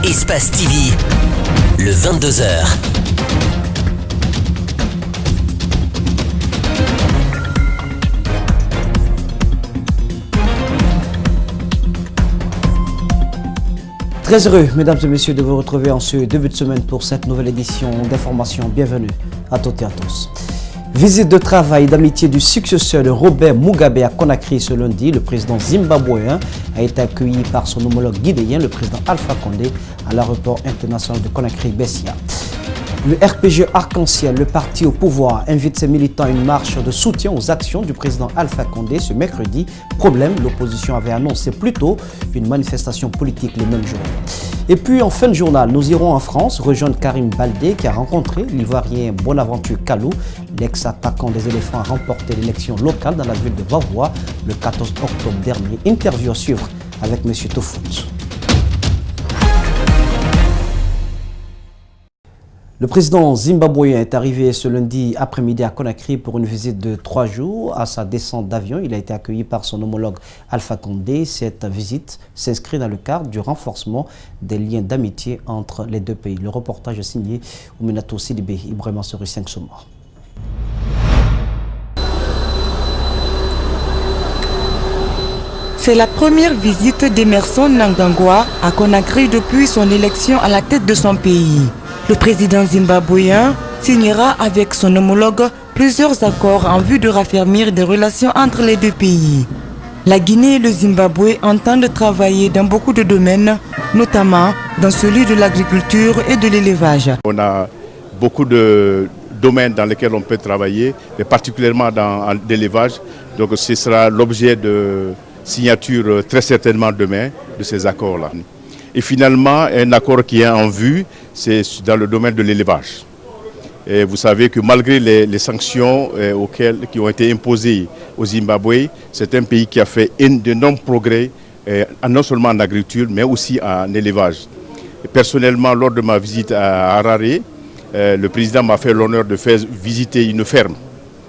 Espace TV, le 22h. Très heureux, mesdames et messieurs, de vous retrouver en ce début de semaine pour cette nouvelle édition d'information. Bienvenue à toutes et à tous. Visite de travail et d'amitié du successeur de Robert Mugabe à Conakry ce lundi. Le président zimbabwéen a été accueilli par son homologue guinéen, le président Alpha Condé, à l'aéroport international de Conakry-Bessia. Le RPG Arc-en-Ciel, le parti au pouvoir, invite ses militants à une marche de soutien aux actions du président Alpha Condé ce mercredi. Problème, l'opposition avait annoncé plus tôt une manifestation politique le même jour. Et puis en fin de journal, nous irons en France rejoindre Karim Baldé qui a rencontré l'Ivoirien Bonaventure Kalou. L'ex-attaquant des éléphants a remporté l'élection locale dans la ville de Vavois le 14 octobre dernier. Interview à suivre avec M. Tofout. Le président zimbabwéen est arrivé ce lundi après-midi à Conakry pour une visite de 3 jours. À sa descente d'avion, il a été accueilli par son homologue Alpha Condé. Cette visite s'inscrit dans le cadre du renforcement des liens d'amitié entre les deux pays. Le reportage est signé Ouminato Sidibé, Ibrahima Sori 5 Somor. C'est la première visite d'Emerson Mnangagwa à Conakry depuis son élection à la tête de son pays. Le président zimbabwéen signera avec son homologue plusieurs accords en vue de raffermir des relations entre les deux pays. La Guinée et le Zimbabwe entendent travailler dans beaucoup de domaines, notamment dans celui de l'agriculture et de l'élevage. On a beaucoup de domaines dans lesquels on peut travailler, mais particulièrement dans l'élevage. Donc ce sera l'objet de signature très certainement demain de ces accords-là. Et finalement, un accord qui est en vue, c'est dans le domaine de l'élevage. Et vous savez que malgré les sanctions qui ont été imposées au Zimbabwe, c'est un pays qui a fait d'énormes progrès, non seulement en agriculture, mais aussi en élevage. Et personnellement, lors de ma visite à Harare, le président m'a fait l'honneur de faire visiter une ferme.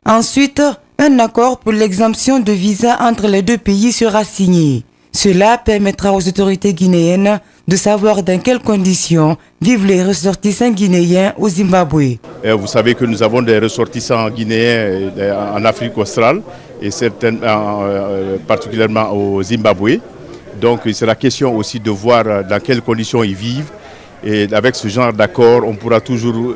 Ensuite, un accord pour l'exemption de visa entre les deux pays sera signé. Cela permettra aux autorités guinéennes de savoir dans quelles conditions vivent les ressortissants guinéens au Zimbabwe. Vous savez que nous avons des ressortissants guinéens en Afrique australe et particulièrement au Zimbabwe. Donc il sera question aussi de voir dans quelles conditions ils vivent. Et avec ce genre d'accord, on pourra toujours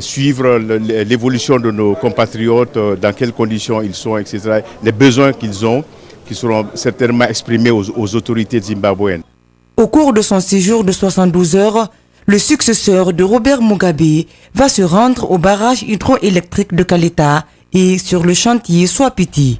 suivre l'évolution de nos compatriotes, dans quelles conditions ils sont, etc. Les besoins qu'ils ont, qui seront certainement exprimés aux autorités zimbabwéennes. Au cours de son séjour de 72 heures, le successeur de Robert Mugabe va se rendre au barrage hydroélectrique de Kaleta et sur le chantier Swapiti.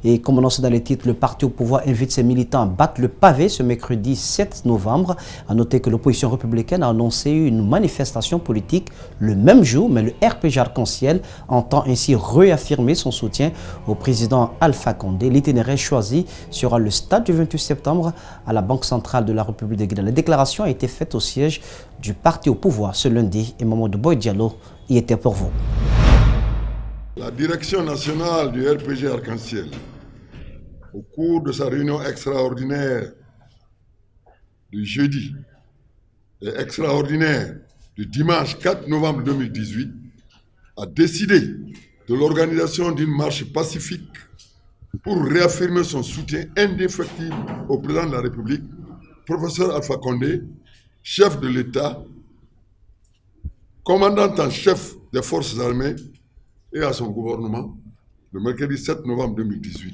Et comme annoncé dans les titres, le parti au pouvoir invite ses militants à battre le pavé ce mercredi 7 novembre. A noter que l'opposition républicaine a annoncé une manifestation politique le même jour, mais le RPG Arc-en-Ciel entend ainsi réaffirmer son soutien au président Alpha Condé. L'itinéraire choisi sera le stade du 28 septembre à la Banque centrale de la République de Guinée. La déclaration a été faite au siège du parti au pouvoir ce lundi et Mamadou Boy Diallo y était pour vous. La direction nationale du RPG Arc-en-Ciel, au cours de sa réunion extraordinaire du jeudi et extraordinaire du dimanche 4 novembre 2018, a décidé de l'organisation d'une marche pacifique pour réaffirmer son soutien indéfectible au président de la République, professeur Alpha Condé, chef de l'État, commandant en chef des forces armées, et à son gouvernement le mercredi 7 novembre 2018.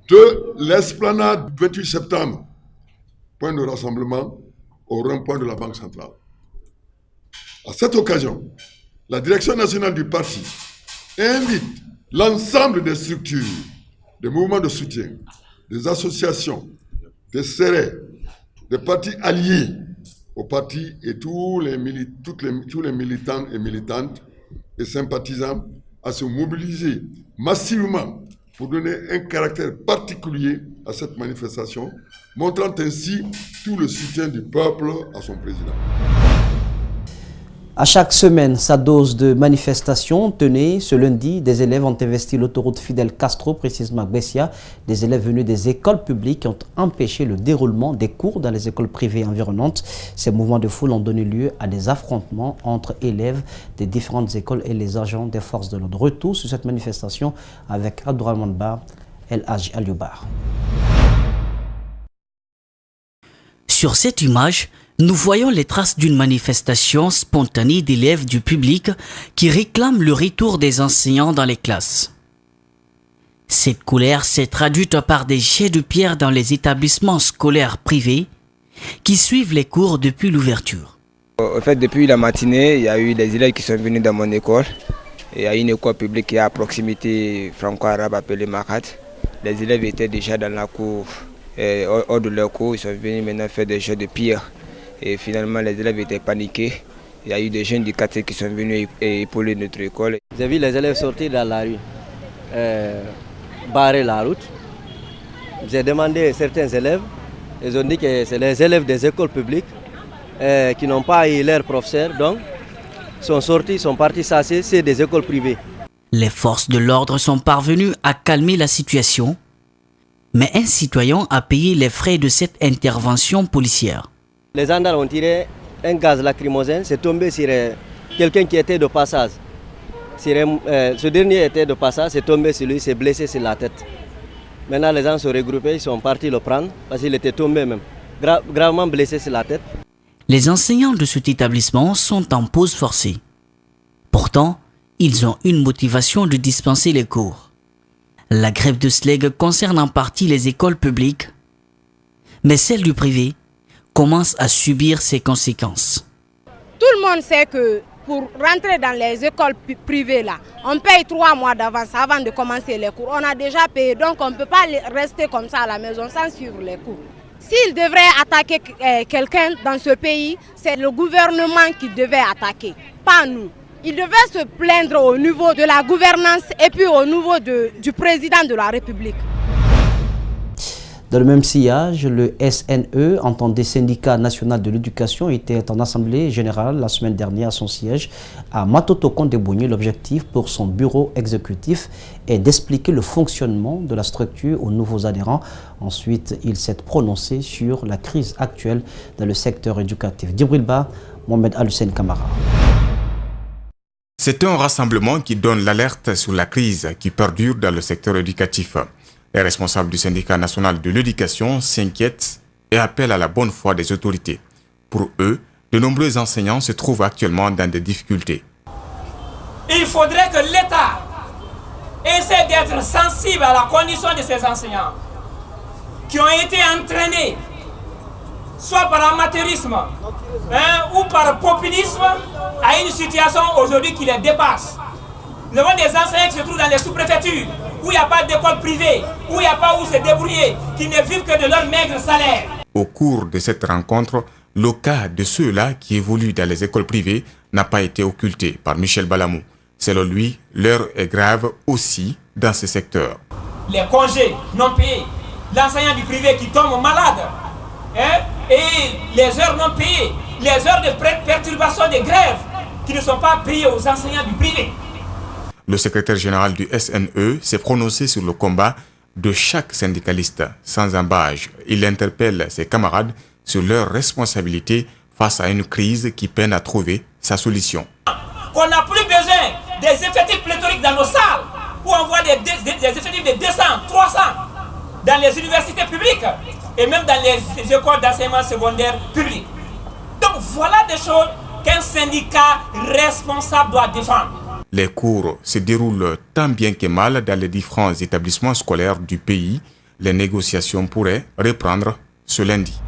De l'esplanade du 28 septembre, point de rassemblement au rond-point de la Banque centrale. À cette occasion, la direction nationale du parti invite l'ensemble des structures, des mouvements de soutien, des associations, des serrés, des partis alliés au parti et tous les militants et militantes et sympathisants à se mobiliser massivement pour donner un caractère particulier à cette manifestation, montrant ainsi tout le soutien du peuple à son président. À chaque semaine, sa dose de manifestation tenait ce lundi. Des élèves ont investi l'autoroute Fidel Castro, précisément à Bessia. Des élèves venus des écoles publiques ont empêché le déroulement des cours dans les écoles privées environnantes. Ces mouvements de foule ont donné lieu à des affrontements entre élèves des différentes écoles et les agents des forces de l'ordre. Retour sur cette manifestation avec Abdourahmane Ba, El Hadj Alioubar. Sur cette image, nous voyons les traces d'une manifestation spontanée d'élèves du public qui réclament le retour des enseignants dans les classes. Cette colère s'est traduite par des jets de pierre dans les établissements scolaires privés qui suivent les cours depuis l'ouverture. En fait, depuis la matinée, il y a eu des élèves qui sont venus dans mon école. Il y a une école publique qui est à proximité franco-arabe appelée Marat. Les élèves étaient déjà dans la cour, hors de leur cours, ils sont venus maintenant faire des jets de pierre. Et finalement, les élèves étaient paniqués. Il y a eu des jeunes du quartier qui sont venus épauler notre école. J'ai vu les élèves sortir dans la rue, barrer la route. J'ai demandé à certains élèves, ils ont dit que c'est les élèves des écoles publiques qui n'ont pas eu leur professeur, donc sont sortis, sont partis s'asseoir, c'est des écoles privées. Les forces de l'ordre sont parvenues à calmer la situation, mais un citoyen a payé les frais de cette intervention policière. Les gendarmes ont tiré un gaz lacrymogène, c'est tombé sur quelqu'un qui était de passage. Ce dernier était de passage, c'est tombé sur lui, s'est blessé sur la tête. Maintenant les gens se regroupés, ils sont partis le prendre parce qu'il était tombé même, gravement blessé sur la tête. Les enseignants de cet établissement sont en pause forcée. Pourtant, ils ont une motivation de dispenser les cours. La grève de SLEG concerne en partie les écoles publiques, mais celle du privé commence à subir ses conséquences. Tout le monde sait que pour rentrer dans les écoles privées, là, on paye 3 mois d'avance avant de commencer les cours. On a déjà payé, donc on ne peut pas rester comme ça à la maison sans suivre les cours. S'il devrait attaquer quelqu'un dans ce pays, c'est le gouvernement qui devait attaquer, pas nous. Il devait se plaindre au niveau de la gouvernance et puis au niveau du président de la République. Dans le même sillage, le SNE, entendé Syndicat national de l'éducation, était en assemblée générale la semaine dernière à son siège à Matoto-Kondebougny. L'objectif pour son bureau exécutif est d'expliquer le fonctionnement de la structure aux nouveaux adhérents. Ensuite, il s'est prononcé sur la crise actuelle dans le secteur éducatif. Djibril Ba, Mohamed Al-Hussein Kamara. C'est un rassemblement qui donne l'alerte sur la crise qui perdure dans le secteur éducatif. Les responsables du syndicat national de l'éducation s'inquiètent et appellent à la bonne foi des autorités. Pour eux, de nombreux enseignants se trouvent actuellement dans des difficultés. Il faudrait que l'État essaie d'être sensible à la condition de ces enseignants qui ont été entraînés soit par amateurisme ou par populisme à une situation aujourd'hui qui les dépasse. Nous avons des enseignants qui se trouvent dans les sous-préfectures, où il n'y a pas d'école privée, où il n'y a pas où se débrouiller, qui ne vivent que de leur maigre salaire. Au cours de cette rencontre, le cas de ceux-là qui évoluent dans les écoles privées n'a pas été occulté par Michel Balamou. Selon lui, l'heure est grave aussi dans ce secteur. Les congés non payés, l'enseignant du privé qui tombe malade, et les heures non payées, les heures de perturbation des grèves qui ne sont pas payées aux enseignants du privé. Le secrétaire général du SNE s'est prononcé sur le combat de chaque syndicaliste sans embâche. Il interpelle ses camarades sur leurs responsabilités face à une crise qui peine à trouver sa solution. On n'a plus besoin des effectifs pléthoriques dans nos salles, où on voit des effectifs de 200, 300 dans les universités publiques et même dans les écoles d'enseignement secondaire public. Donc voilà des choses qu'un syndicat responsable doit défendre. Les cours se déroulent tant bien que mal dans les différents établissements scolaires du pays. Les négociations pourraient reprendre ce lundi.